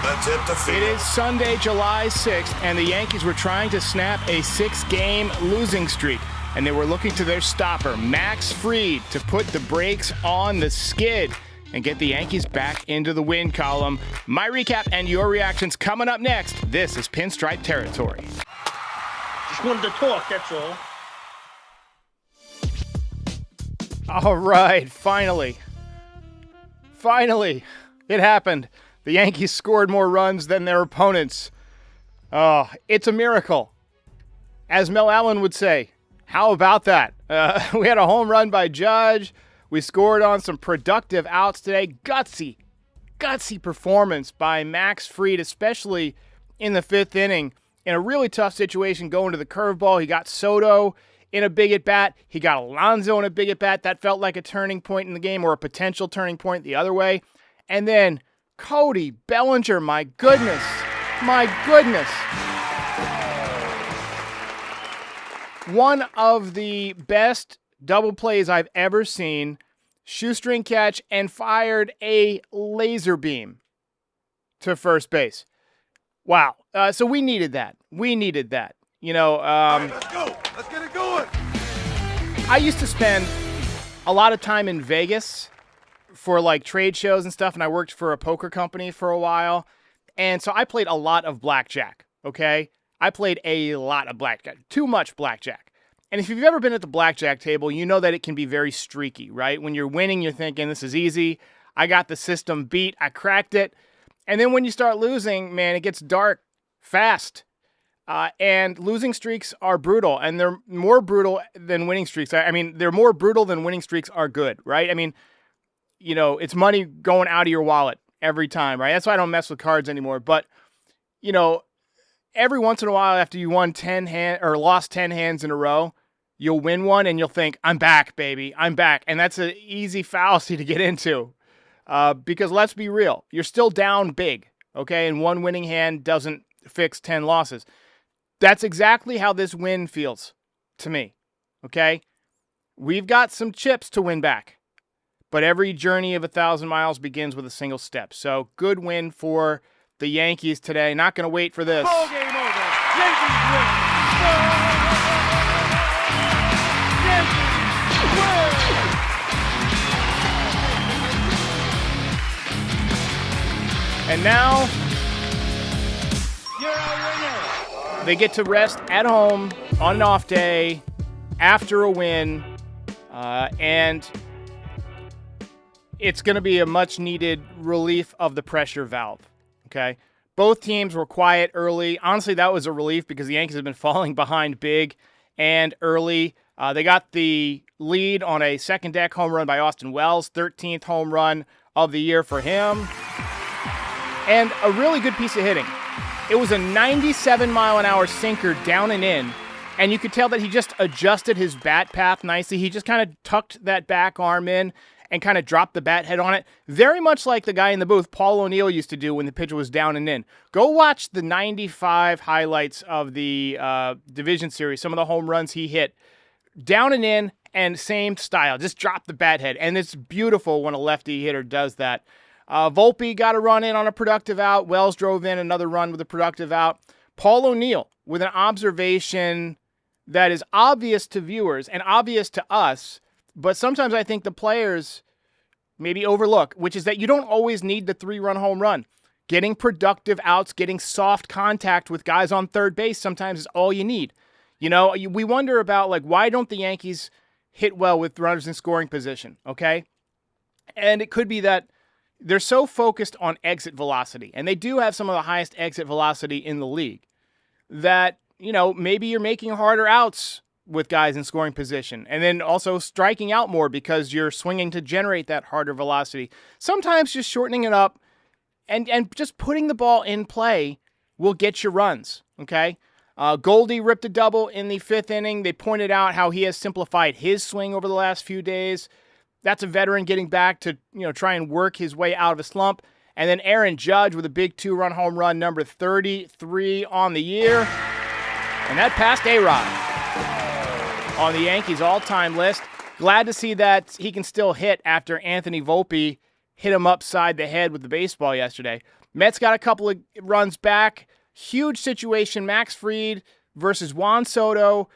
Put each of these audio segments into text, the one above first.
the tip to field. It is Sunday, July 6th, and the Yankees were trying to snap a 6-game losing streak, and they were looking to their stopper, Max Fried, to put the brakes on the skid and get the Yankees back into the win column. My recap and your reactions coming up next. This is Pinstripe Territory. Just wanted to talk, that's all. All right, finally, it happened. The Yankees scored more runs than their opponents. Oh, it's a miracle. As Mel Allen would say, how about that? We had a home run by Judge. We scored on some productive outs today. Gutsy performance by Max Fried, especially in the fifth inning. In a really tough situation going to the curveball, he got Soto in a big at-bat. He got Alonso in a big at-bat. That felt like a turning point in the game, or a potential turning point the other way. And then Cody Bellinger, my goodness. One of the best double plays I've ever seen. Shoestring catch and fired a laser beam to first base. Wow. So we needed that. You know, Let's go. Let's get it going. I used to spend a lot of time in Vegas for like trade shows and stuff, and I worked for a poker company for a while. And so I played a lot of blackjack, okay? I played a lot of blackjack, too much blackjack. And if you've ever been at the blackjack table, you know that it can be very streaky, right? When you're winning, you're thinking, this is easy. I got the system beat. I cracked it. And then when you start losing, man, it gets dark fast. And losing streaks are brutal, and they're more brutal than winning streaks. I mean, they're more brutal than winning streaks are good, right? I mean, you know, it's money going out of your wallet every time, right? That's why I don't mess with cards anymore. But, you know, every once in a while after you lost 10 hands in a row, you'll win one and you'll think, I'm back, baby. I'm back. And that's an easy fallacy to get into because let's be real. You're still down big, okay? And one winning hand doesn't fix 10 losses. That's exactly how this win feels to me, okay? We've got some chips to win back, but every journey of 1,000 miles begins with a single step. So good win for the Yankees today. Not going to wait for this. Ball game over. Yankees win. Yankees win. And now You're a winner. they get to rest at home on an off day after a win, and it's going to be a much-needed relief of the pressure valve, okay? Both teams were quiet early. Honestly, that was a relief because the Yankees have been falling behind big and early. They got the lead on a second-deck home run by Austin Wells, 13th home run of the year for him, and a really good piece of hitting. It was a 97-mile-an-hour sinker down and in, and you could tell that he just adjusted his bat path nicely. He just kind of tucked that back arm in and kind of dropped the bat head on it, very much like the guy in the booth, Paul O'Neill, used to do when the pitcher was down and in. Go watch the 95 highlights of the division series, some of the home runs he hit. Down and in, and same style, just drop the bat head, and it's beautiful when a lefty hitter does that. Volpe got a run in on a productive out. Wells drove in another run with a productive out. Paul O'Neill with an observation that is obvious to viewers and obvious to us, but sometimes I think the players maybe overlook, which is that you don't always need the 3-run home run. Getting productive outs, getting soft contact with guys on third base sometimes is all you need. You know, we wonder about, like, why don't the Yankees hit well with runners in scoring position, okay? And it could be that they're so focused on exit velocity, and they do have some of the highest exit velocity in the league, that, you know, maybe you're making harder outs with guys in scoring position, and then also striking out more because you're swinging to generate that harder velocity. Sometimes just shortening it up and just putting the ball in play will get you runs, okay? Goldie ripped a double in the 5th inning. They pointed out how he has simplified his swing over the last few days. That's a veteran getting back to, you know, try and work his way out of a slump. And then Aaron Judge with a big 2-run home run, number 33 on the year. And that passed A-Rod on the Yankees all-time list. Glad to see that he can still hit after Anthony Volpe hit him upside the head with the baseball yesterday. Mets got a couple of runs back. Huge situation. Max Fried versus Juan Soto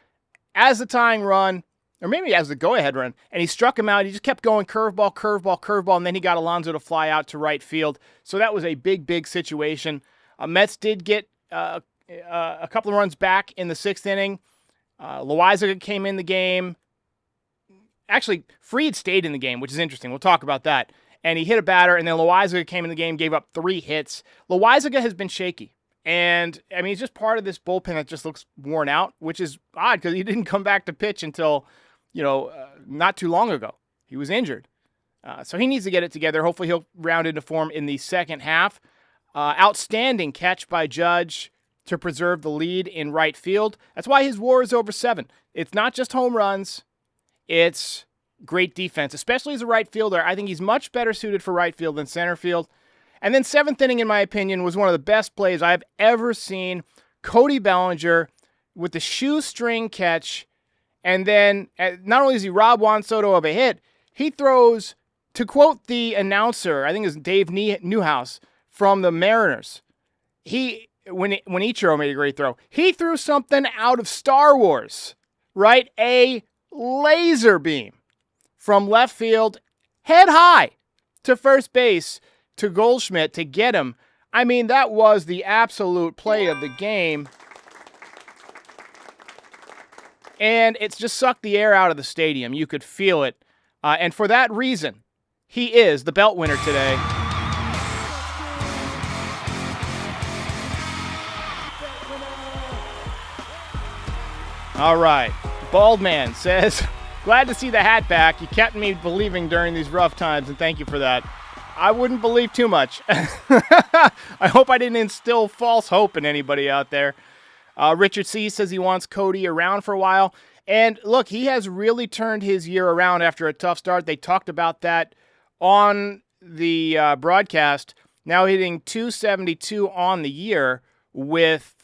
as the tying run, or maybe as the go-ahead run, and he struck him out. He just kept going curveball, curveball, curveball, and then he got Alonso to fly out to right field. So that was a big, big situation. Mets did get a couple of runs back in the 6th inning. Loaizaga came in the game. Actually, Fried stayed in the game, which is interesting. We'll talk about that. And he hit a batter, and then Loaizaga came in the game, gave up 3 hits. Loaizaga has been shaky. And, I mean, he's just part of this bullpen that just looks worn out, which is odd because he didn't come back to pitch until, not too long ago. He was injured. So he needs to get it together. Hopefully he'll round into form in the second half. Outstanding catch by Judge to preserve the lead in right field. That's why his WAR is over 7. It's not just home runs. It's great defense, especially as a right fielder. I think he's much better suited for right field than center field. And then 7th inning, in my opinion, was one of the best plays I've ever seen. Cody Bellinger with the shoestring catch. And then not only does he rob Juan Soto of a hit, he throws, to quote the announcer, I think it's Dave Newhouse from the Mariners, when Ichiro made a great throw, he threw something out of Star Wars, right? A laser beam from left field, head high to first base to Goldschmidt to get him. I mean, that was the absolute play of the game. And it's just sucked the air out of the stadium. You could feel it. And for that reason, he is the belt winner today. All right. Bald Man says, glad to see the hat back. You kept me believing during these rough times, and thank you for that. I wouldn't believe too much. I hope I didn't instill false hope in anybody out there. Richard C. says he wants Cody around for a while. And look, he has really turned his year around after a tough start. They talked about that on the broadcast. Now hitting .272 on the year with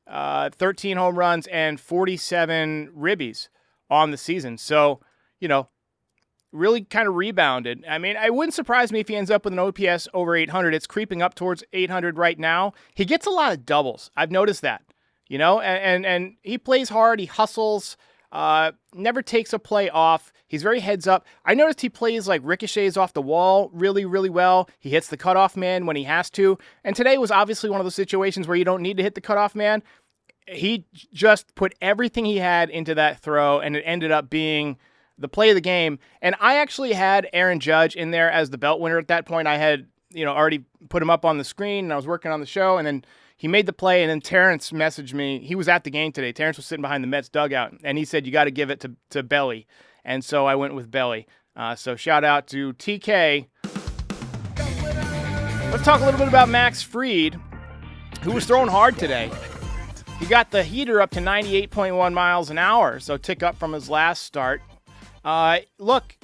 13 home runs and 47 ribbies on the season. So, really kind of rebounded. I mean, it wouldn't surprise me if he ends up with an OPS over 800. It's creeping up towards 800 right now. He gets a lot of doubles. I've noticed that, and he plays hard. He hustles, never takes a play off. He's very heads up. I noticed he plays like ricochets off the wall really, really well. He hits the cutoff man when he has to. And today was obviously one of those situations where you don't need to hit the cutoff man. He just put everything he had into that throw, and it ended up being the play of the game. And I actually had Aaron Judge in there as the belt winner at that point. I had, already put him up on the screen, and I was working on the show, and then he made the play, and then Terrence messaged me. He was at the game today. Terrence was sitting behind the Mets dugout, and he said, you got to give it to Belly. And so I went with Belly. So shout out to TK. Let's talk a little bit about Max Fried, who was throwing hard today. He got the heater up to 98.1 miles an hour, so tick up from his last start. Look,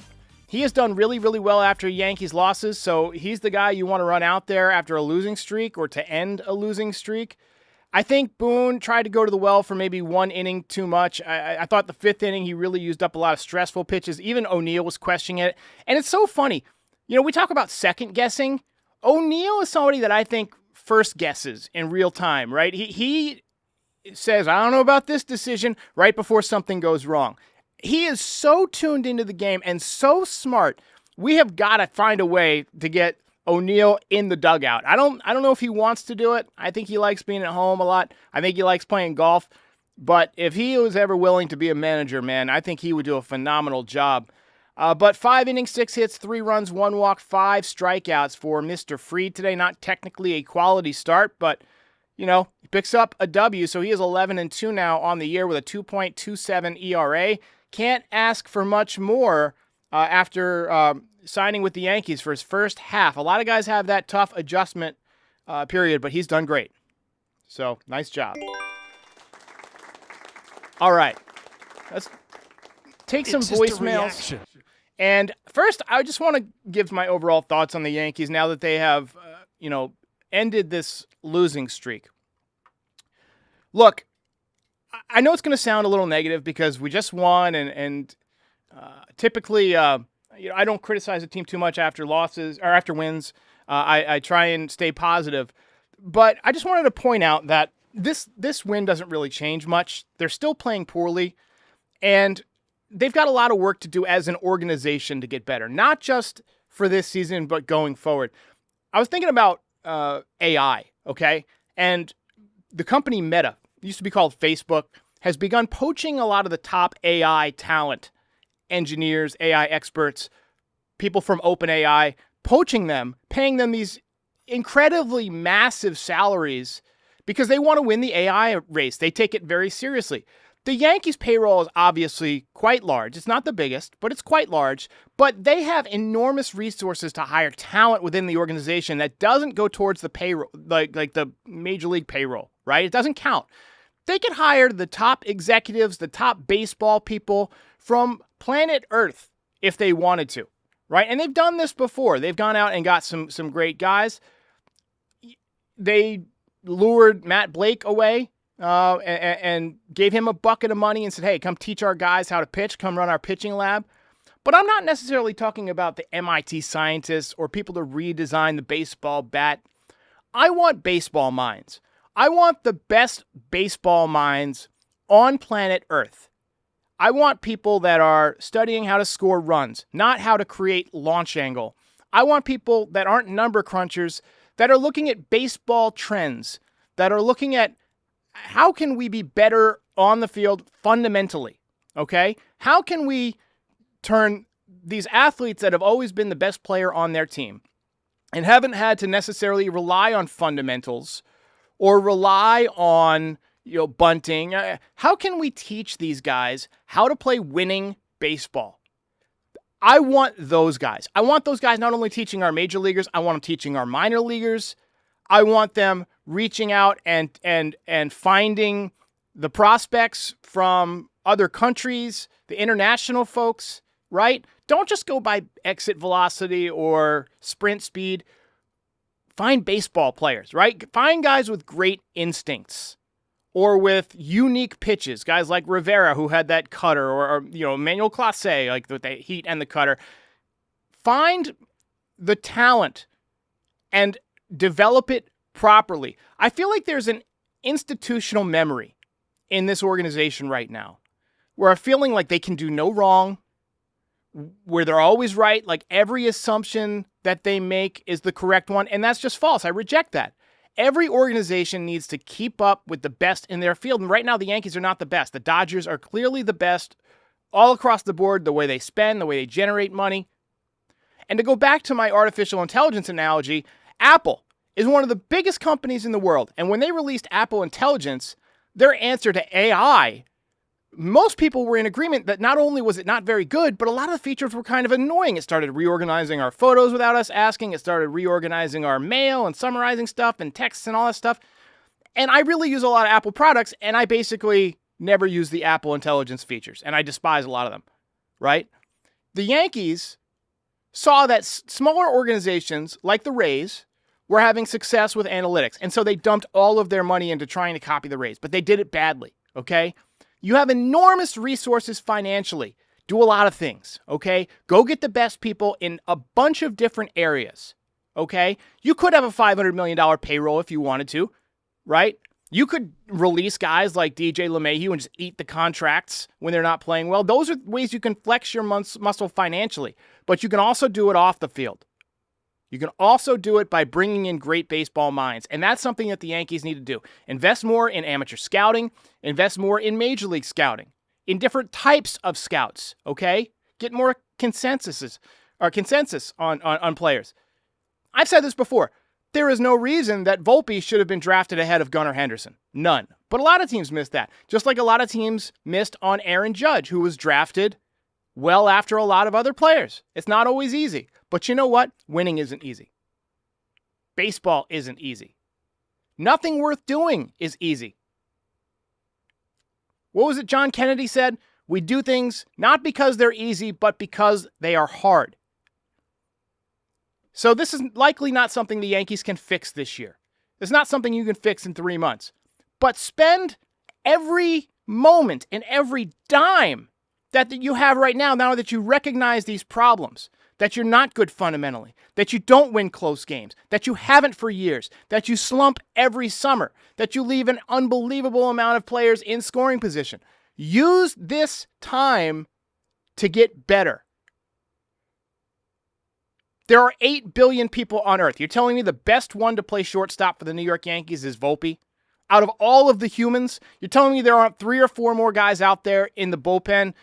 he has done really, really well after Yankees losses, so he's the guy you want to run out there after a losing streak or to end a losing streak. I think Boone tried to go to the well for maybe one inning too much. I thought the 5th inning he really used up a lot of stressful pitches. Even O'Neill was questioning it. And it's so funny. We talk about second guessing. O'Neill is somebody that I think first guesses in real time, right? He says, I don't know about this decision right before something goes wrong. He is so tuned into the game and so smart. We have got to find a way to get O'Neill in the dugout. I don't know if he wants to do it. I think he likes being at home a lot. I think he likes playing golf. But if he was ever willing to be a manager, man, I think he would do a phenomenal job. But 5 innings, 6 hits, 3 runs, 1 walk, 5 strikeouts for Mr. Fried today. Not technically a quality start, but he picks up a W, so he is 11-2 now on the year with a 2.27 ERA. Can't ask for much more after signing with the Yankees for his first half. A lot of guys have that tough adjustment period, but he's done great. So, nice job. All right. Let's take some voicemails. And first, I just want to give my overall thoughts on the Yankees now that they have, ended this losing streak. Look, I know it's going to sound a little negative because we just won, and typically I don't criticize the team too much after losses or after wins. I try and stay positive. But I just wanted to point out that this win doesn't really change much. They're still playing poorly, and they've got a lot of work to do as an organization to get better, not just for this season, but going forward. I was thinking about AI, okay? And the company Meta, used to be called Facebook, has begun poaching a lot of the top AI talent, engineers, AI experts, people from OpenAI, poaching them, paying them these incredibly massive salaries because they want to win the AI race. They take it very seriously. The Yankees payroll is obviously quite large. It's not the biggest, but it's quite large. But they have enormous resources to hire talent within the organization that doesn't go towards the payroll, like the major league payroll, right? It doesn't count. They could hire the top executives, the top baseball people from planet Earth if they wanted to, right? And they've done this before. They've gone out and got some great guys. They lured Matt Blake away and gave him a bucket of money and said, hey, come teach our guys how to pitch, come run our pitching lab. But I'm not necessarily talking about the MIT scientists or people to redesign the baseball bat. I want baseball minds. I want the best baseball minds on planet Earth. I want people that are studying how to score runs, not how to create launch angle. I want people that aren't number crunchers, that are looking at baseball trends, that are looking at how can we be better on the field fundamentally, okay? How can we turn these athletes that have always been the best player on their team and haven't had to necessarily rely on fundamentals or rely on, bunting. How can we teach these guys how to play winning baseball? I want those guys. I want those guys not only teaching our major leaguers, I want them teaching our minor leaguers. I want them reaching out and finding the prospects from other countries, the international folks, right? Don't just go by exit velocity or sprint speed. Find baseball players, right? Find guys with great instincts or with unique pitches. Guys like Rivera, who had that cutter, or Emmanuel Clase, like with the heat and the cutter. Find the talent and develop it properly. I feel like there's an institutional memory in this organization right now where I'm feeling like they can do no wrong, where they're always right, like every assumption that they make is the correct one, and that's just false. I reject that. Every organization needs to keep up with the best in their field, and right now the Yankees are not the best. The Dodgers are clearly the best all across the board, the way they spend, the way they generate money. And to go back to my artificial intelligence analogy, Apple is one of the biggest companies in the world, and when they released Apple Intelligence, their answer to AI, most people were in agreement that not only was it not very good, but a lot of the features were kind of annoying. It started reorganizing our photos without us asking. It started reorganizing our mail and summarizing stuff and texts and all that stuff. And I really use a lot of Apple products, and I basically never use the Apple Intelligence features, and I despise a lot of them, right? The Yankees saw that smaller organizations like the Rays were having success with analytics, and so they dumped all of their money into trying to copy the Rays, but they did it badly, okay? You have enormous resources financially. Do a lot of things, okay? Go get the best people in a bunch of different areas, okay? You could have a $500 million payroll if you wanted to, right? You could release guys like DJ LeMahieu and just eat the contracts when they're not playing well. Those are ways you can flex your muscle financially, but you can also do it off the field. You can also do it by bringing in great baseball minds, and that's something that the Yankees need to do. Invest more in amateur scouting, invest more in major league scouting, in different types of scouts, okay? Get more consensus on players. I've said this before. There is no reason that Volpe should have been drafted ahead of Gunnar Henderson. None. But a lot of teams missed that. Just like a lot of teams missed on Aaron Judge, who was drafted well after a lot of other players. It's not always easy. But you know what? Winning isn't easy. Baseball isn't easy. Nothing worth doing is easy. What was it John Kennedy said? We do things not because they're easy, but because they are hard. So this is likely not something the Yankees can fix this year. It's not something you can fix in 3 months. But spend every moment and every dime that you have right now that you recognize these problems, that you're not good fundamentally, that you don't win close games, that you haven't for years, that you slump every summer, that you leave an unbelievable amount of players in scoring position. Use this time to get better. There are 8 billion people on Earth. You're telling me the best one to play shortstop for the New York Yankees is Volpe? Out of all of the humans, you're telling me there aren't 3 or 4 more guys out there in the bullpen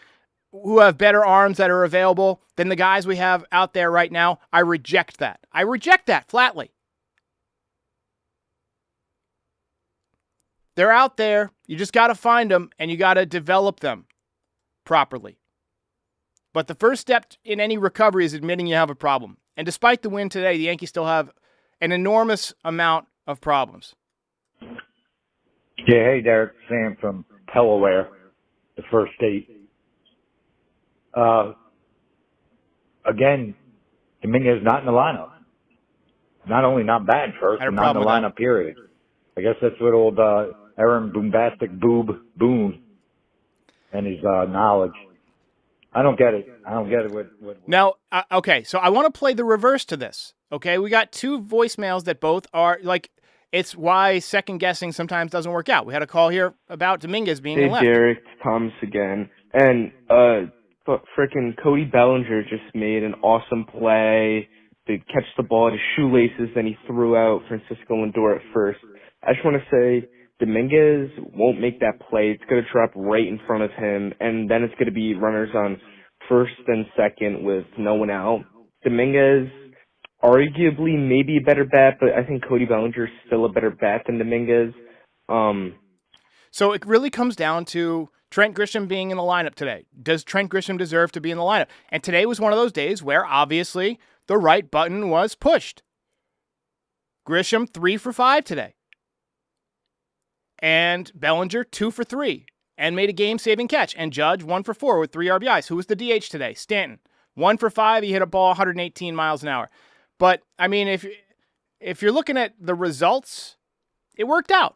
who have better arms that are available than the guys we have out there right now? I reject that. I reject that flatly. They're out there. You just got to find them, and you got to develop them properly. But the first step in any recovery is admitting you have a problem. And despite the win today, the Yankees still have an enormous amount of problems. Yeah, hey, Derek. Sam from Delaware, the first state. Again, Dominguez not in the lineup. Not only not bad first, but not in the lineup, period. I guess that's what old Aaron Boombastic Boone and his knowledge. I don't get it. Now, okay, so I want to play the reverse to this. Okay, we got 2 voicemails that both are like, it's why second guessing sometimes doesn't work out. We had a call here about Dominguez being in left. Hey, Derek, it's Thomas again. And frickin' Cody Bellinger just made an awesome play to catch the ball at his shoelaces, then he threw out Francisco Lindor at first. I just want to say Dominguez won't make that play. It's going to drop right in front of him, and then it's going to be runners on first and second with no one out. Dominguez, arguably maybe a better bat, but I think Cody Bellinger is still a better bat than Dominguez. So it really comes down to Trent Grisham being in the lineup today. Does Trent Grisham deserve to be in the lineup? And today was one of those days where obviously the right button was pushed. Grisham 3 for 5 today. And Bellinger 2 for 3 and made a game-saving catch. And Judge 1 for 4 with 3 RBIs. Who was the DH today? Stanton. 1 for 5. He hit a ball 118 miles an hour. But, I mean, if you're looking at the results, it worked out.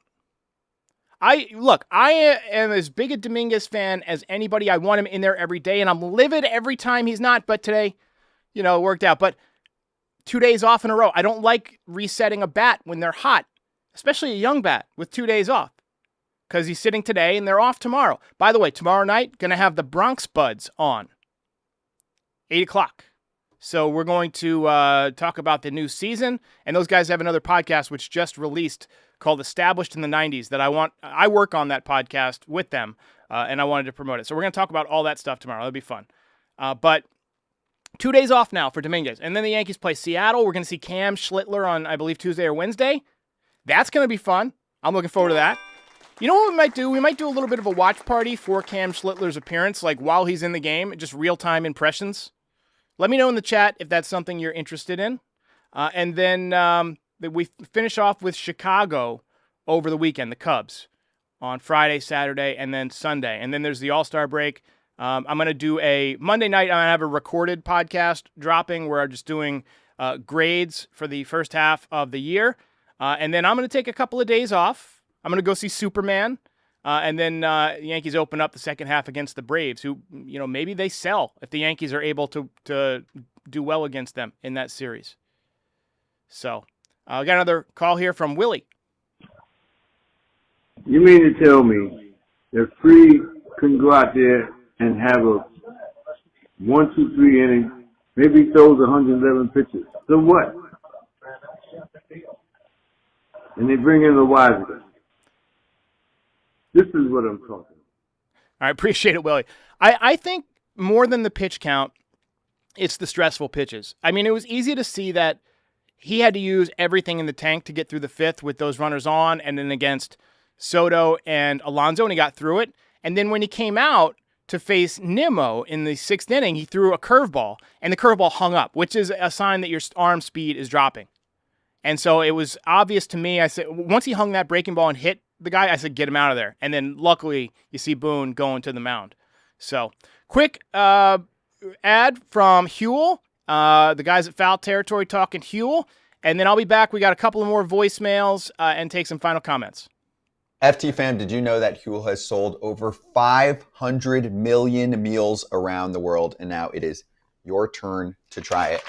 I am as big a Dominguez fan as anybody. I want him in there every day, and I'm livid every time he's not. But today, it worked out. But 2 days off in a row. I don't like resetting a bat when they're hot, especially a young bat with 2 days off, because he's sitting today and they're off tomorrow. By the way, tomorrow night, going to have the Bronx Buds on, 8 o'clock. So we're going to talk about the new season, and those guys have another podcast which just released called Established in the 90s that I work on that podcast with them, and I wanted to promote it. So we're going to talk about all that stuff tomorrow. That'll be fun. But 2 days off now for Dominguez, and then the Yankees play Seattle. We're going to see Cam Schlittler on, I believe, Tuesday or Wednesday. That's going to be fun. I'm looking forward to that. You know what we might do? We might do a little bit of a watch party for Cam Schlittler's appearance, like while he's in the game, just real-time impressions. Let me know in the chat if that's something you're interested in. And then we finish off with Chicago over the weekend, the Cubs, on Friday, Saturday, and then Sunday. And then there's the All-Star break. I'm going to do a Monday night. I'm going to have a recorded podcast dropping where I'm just doing grades for the first half of the year. And then I'm going to take a couple of days off. I'm going to go see Superman. And then the Yankees open up the second half against the Braves, who, maybe they sell if the Yankees are able to do well against them in that series. So I got another call here from Willie. You mean to tell me that Free couldn't go out there and have a 1, 2, 3 inning, maybe he throws 111 pitches. So what? And they bring in the Wiser. This is what I'm talking about. I appreciate it, Willie. I think more than the pitch count, it's the stressful pitches. I mean, it was easy to see that he had to use everything in the tank to get through the fifth with those runners on, and then against Soto and Alonso, and he got through it. And then when he came out to face Nimmo in the sixth inning, he threw a curveball, and the curveball hung up, which is a sign that your arm speed is dropping. And so it was obvious to me. I said, once he hung that breaking ball and hit the guy, I said, get him out of there. And then luckily you see Boone going to the mound. So quick ad from Huel, the guys at Foul Territory talking Huel. And then I'll be back. We got a couple of more voicemails and take some final comments. FT fam, did you know that Huel has sold over 500 million meals around the world, and now it is your turn to try it.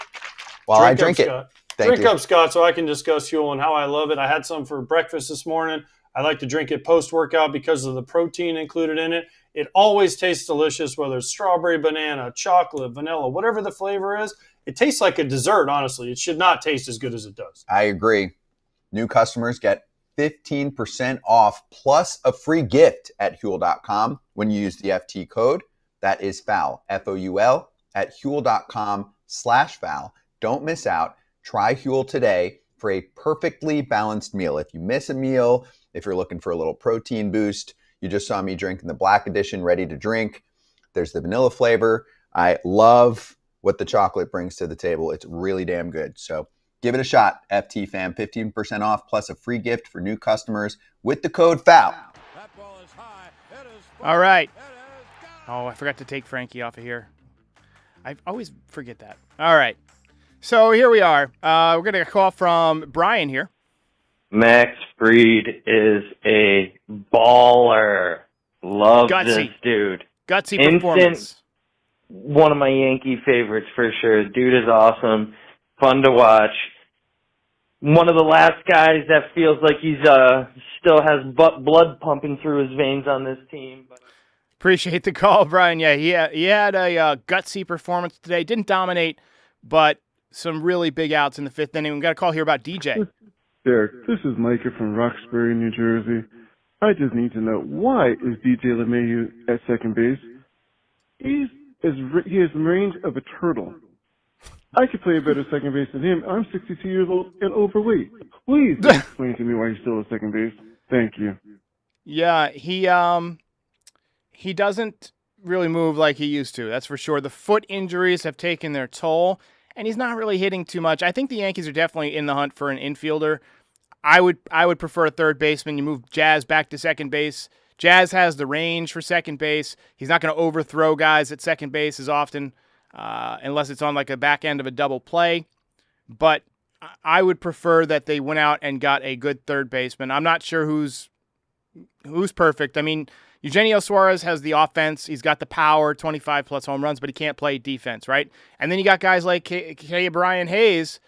While I drink it. Drink up, Scott, so I can discuss Huel and how I love it. I had some for breakfast this morning. I like to drink it post-workout because of the protein included in it. It always tastes delicious, whether it's strawberry, banana, chocolate, vanilla, whatever the flavor is. It tastes like a dessert, honestly. It should not taste as good as it does. I agree. New customers get 15% off plus a free gift at Huel.com when you use the FT code. That is FOUL, F-O-U-L, at Huel.com/FOUL. Don't miss out. Try Huel today for a perfectly balanced meal. If you miss a meal, if you're looking for a little protein boost, you just saw me drinking the black edition, ready to drink. There's the vanilla flavor. I love what the chocolate brings to the table. It's really damn good. So give it a shot, FT fam. 15% off plus a free gift for new customers with the code FOUL. All right. Oh, I forgot to take Frankie off of here. I always forget that. All right. So here we are. We're going to call from Brian here. Max Fried is a baller. Love this dude. Gutsy performance. One of my Yankee favorites for sure. Dude is awesome. Fun to watch. One of the last guys that feels like he's still has blood pumping through his veins on this team. Appreciate the call, Brian. Yeah, he had a gutsy performance today. Didn't dominate, but some really big outs in the fifth inning. We got a call here about DJ. Derek, this is Micah from Roxbury, New Jersey. I just need to know, why is DJ LeMahieu at second base? He has the range of a turtle. I could play a better second base than him. I'm 62 years old and overweight. Please explain to me why he's still at second base. Thank you. Yeah, he doesn't really move like he used to. That's for sure. The foot injuries have taken their toll, and he's not really hitting too much. I think the Yankees are definitely in the hunt for an infielder. I would prefer a third baseman. You move Jazz back to second base. Jazz has the range for second base. He's not going to overthrow guys at second base as often, unless it's on like a back end of a double play. But I would prefer that they went out and got a good third baseman. I'm not sure who's perfect. I mean, Eugenio Suarez has the offense. He's got the power, 25-plus home runs, but he can't play defense, right? And then you got guys like Ke'Bryan Hayes,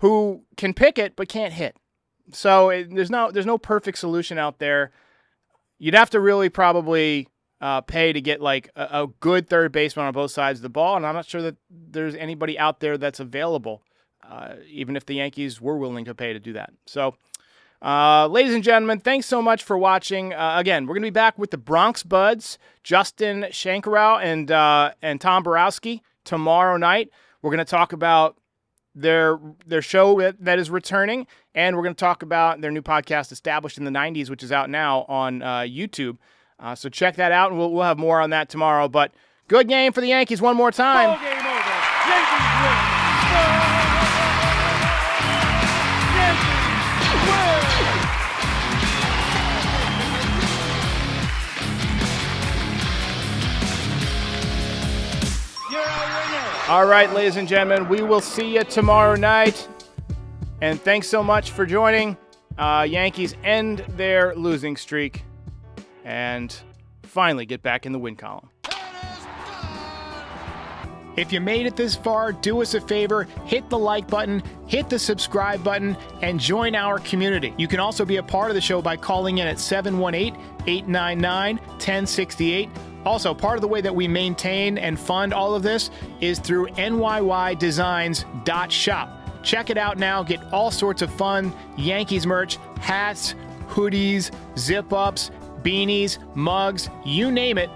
who can pick it but can't hit. So there's no perfect solution out there. You'd have to really probably pay to get like a good third baseman on both sides of the ball, and I'm not sure that there's anybody out there that's available, even if the Yankees were willing to pay to do that. So, ladies and gentlemen, thanks so much for watching. Again, we're going to be back with the Bronx Buds, Justin Shankarow and Tom Borowski tomorrow night. We're going to talk about their show that is returning, and we're going to talk about their new podcast, Established in the 90s, which is out now on YouTube. So check that out, and we'll have more on that tomorrow. But good game for the Yankees one more time. Ball game over. Yankees win. Yankees win. You're a winner. All right, ladies and gentlemen, we will see you tomorrow night. And thanks so much for joining. Yankees end their losing streak and finally get back in the win column. If you made it this far, do us a favor, hit the like button, hit the subscribe button, and join our community. You can also be a part of the show by calling in at 718-899-1068. Also, part of the way that we maintain and fund all of this is through NYYDesigns.shop. Check it out now. Get all sorts of fun Yankees merch, hats, hoodies, zip-ups, beanies, mugs, you name it.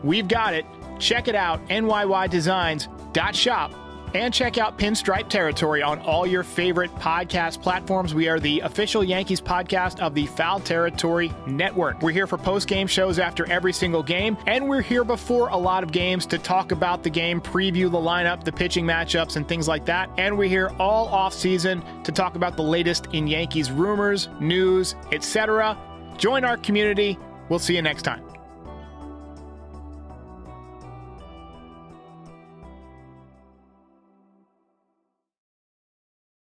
We've got it. Check it out, NYYDesigns.shop. And check out Pinstripe Territory on all your favorite podcast platforms. We are the official Yankees podcast of the Foul Territory Network. We're here for post-game shows after every single game, and we're here before a lot of games to talk about the game, preview the lineup, the pitching matchups, and things like that. And we're here all off-season to talk about the latest in Yankees rumors, news, etc. Join our community. We'll see you next time.